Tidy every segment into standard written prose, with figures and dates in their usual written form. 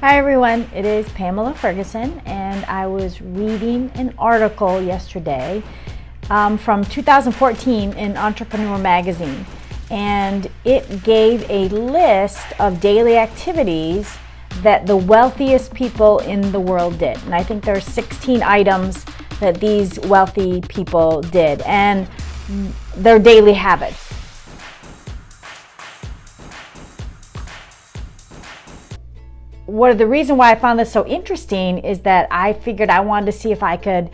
Hi everyone, it is Pamela Ferguson, and I was reading an article yesterday from 2014 in Entrepreneur magazine, and it gave a list of daily activities that the wealthiest people in the world did. And I think there are 16 items that these wealthy people did, and their daily habits. The reason why I found this so interesting is that I figured I wanted to see if I could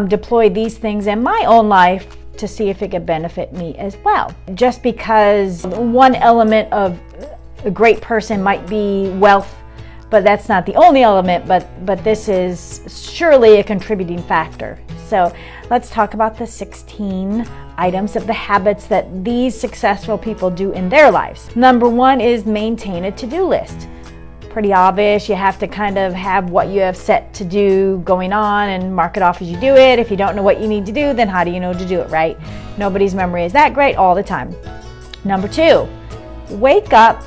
deploy these things in my own life to see if it could benefit me as well. Just because one element of a great person might be wealth, but that's not the only element, but this is surely a contributing factor. So let's talk about the 16 items of the habits that these successful people do in their lives. Number one is maintain a to-do list. Pretty obvious. You have to kind of have what you have set to do going on and mark it off as you do it. If you don't know what you need to do, then how do you know to do it, right? Nobody's memory is that great all the time. Number two, wake up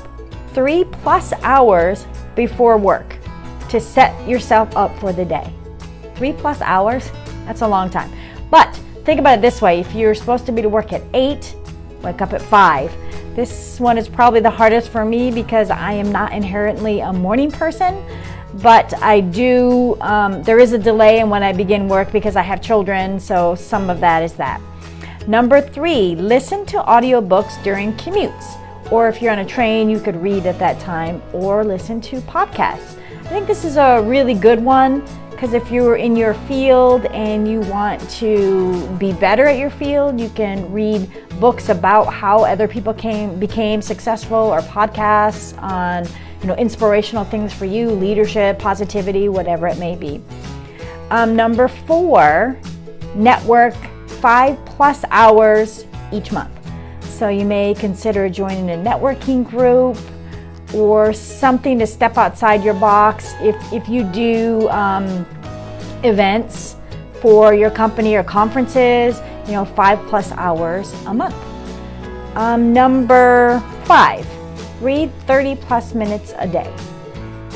3+ hours before work to set yourself up for the day. 3+ hours, that's a long time. But think about it this way. If you're supposed to be to work at 8, wake up at 5. This one is probably the hardest for me because I am not inherently a morning person, but I do, there is a delay in when I begin work because I have children, so some of that is that. Number 3, listen to audiobooks during commutes, or if you're on a train, you could read at that time or listen to podcasts. I think this is a really good one because if you're in your field and you want to be better at your field, you can read books about how other people became successful, or podcasts on inspirational things for you, leadership, positivity, whatever it may be. Number 4, network 5+ hours each month. So you may consider joining a networking group or something to step outside your box. If you do events for your company or conferences, 5+ hours a month. Number 5, read 30+ minutes a day.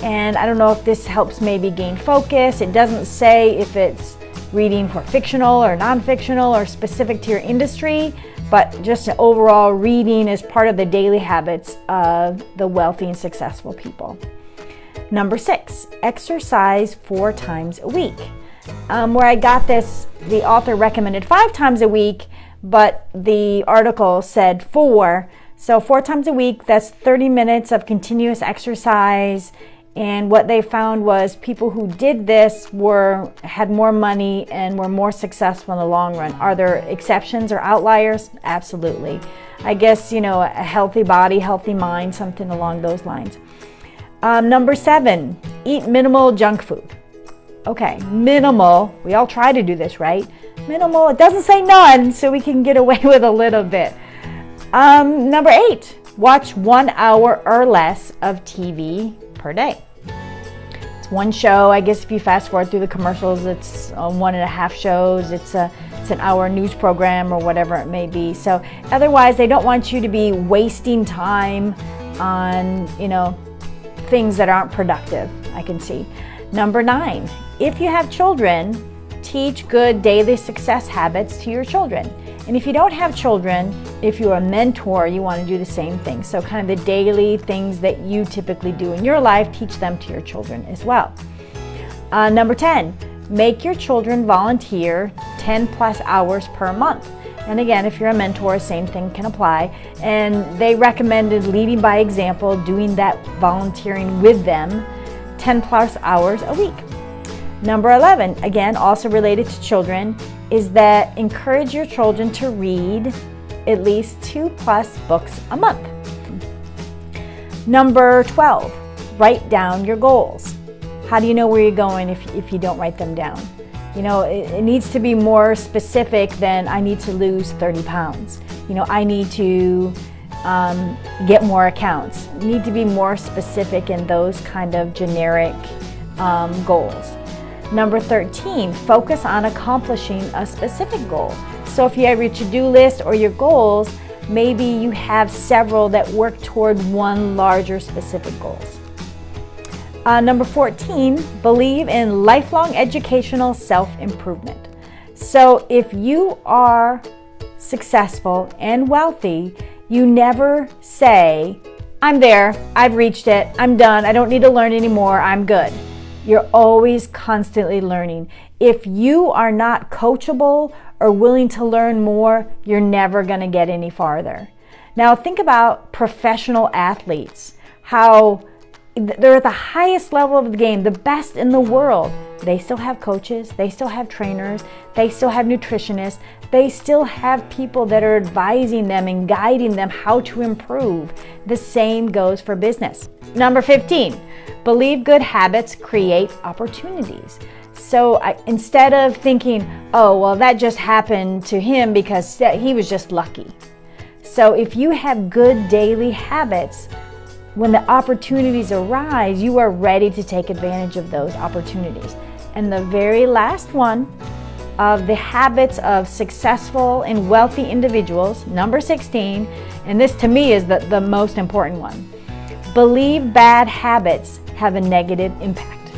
And I don't know if this helps maybe gain focus. It doesn't say if it's reading for fictional or non-fictional or specific to your industry, but just overall reading is part of the daily habits of the wealthy and successful people. Number 6, exercise 4 times a week. Where I got this, the author recommended 5 times a week, but the article said 4. So 4 times a week, that's 30 minutes of continuous exercise. And what they found was people who did this had more money and were more successful in the long run. Are there exceptions or outliers? Absolutely. I guess, a healthy body, healthy mind, something along those lines. Number 7, eat minimal junk food. Okay, minimal. We all try to do this, right? Minimal. It doesn't say none, so we can get away with a little bit. Number 8, watch 1 hour or less of TV per day. It's one show. I guess if you fast forward through the commercials, it's 1.5 shows. It's an hour news program or whatever it may be. So otherwise, they don't want you to be wasting time on, things that aren't productive, I can see. Number 9, if you have children, teach good daily success habits to your children. And if you don't have children, if you're a mentor, you want to do the same thing. So kind of the daily things that you typically do in your life, teach them to your children as well. Number 10, make your children volunteer 10+ hours per month. And again, if you're a mentor, same thing can apply. And they recommended leading by example, doing that volunteering with them 10+ hours a week. Number 11, again, also related to children, is that encourage your children to read at least 2+ books a month. Number 12, write down your goals. How do you know where you're going if you don't write them down? It needs to be more specific than I need to lose 30 pounds. I need to get more accounts. You need to be more specific in those kind of generic goals. Number 13, focus on accomplishing a specific goal. So if you have your to-do list or your goals, maybe you have several that work toward one larger specific goals. Number 14, believe in lifelong educational self-improvement. So if you are successful and wealthy, you never say, I'm there, I've reached it, I'm done, I don't need to learn anymore, I'm good. You're always constantly learning. If you are not coachable or willing to learn more, you're never going to get any farther. Now think about professional athletes, how they're at the highest level of the game, the best in the world. They still have coaches, they still have trainers, they still have nutritionists, they still have people that are advising them and guiding them how to improve. The same goes for business. Number 15, believe good habits create opportunities. So instead of thinking, oh, well, that just happened to him because he was just lucky. So if you have good daily habits, when the opportunities arise, you are ready to take advantage of those opportunities. And the very last one of the habits of successful and wealthy individuals, number 16, and this to me is the most important one. Believe bad habits have a negative impact.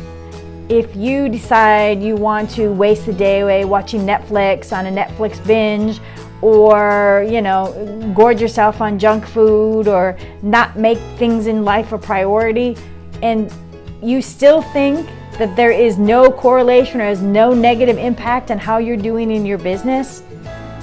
If you decide you want to waste the day away watching Netflix on a Netflix binge, or gorge yourself on junk food, or not make things in life a priority, and you still think that there is no correlation or has no negative impact on how you're doing in your business,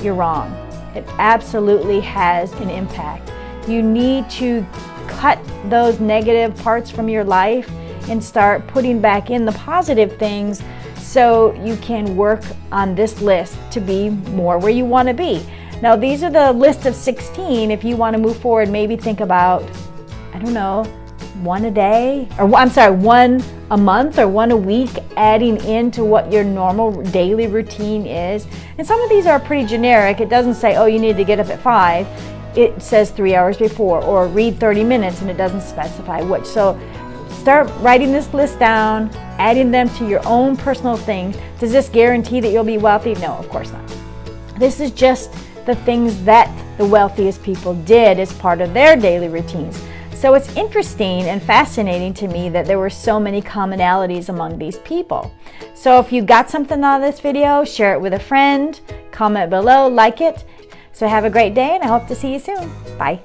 you're wrong. It absolutely has an impact. You need to cut those negative parts from your life and start putting back in the positive things, so you can work on this list to be more where you want to be. Now, these are the list of 16. If you want to move forward, maybe think about, I don't know, one a day, or one a month or one a week, adding into what your normal daily routine is. And some of these are pretty generic. It doesn't say, oh, you need to get up at 5. It says 3 hours before, or read 30 minutes, and it doesn't specify which. So start writing this list down, adding them to your own personal things. Does this guarantee that you'll be wealthy? No, of course not. This is just the things that the wealthiest people did as part of their daily routines. So it's interesting and fascinating to me that there were so many commonalities among these people. So if you got something out of this video, share it with a friend, comment below, like it. So have a great day, and I hope to see you soon. Bye.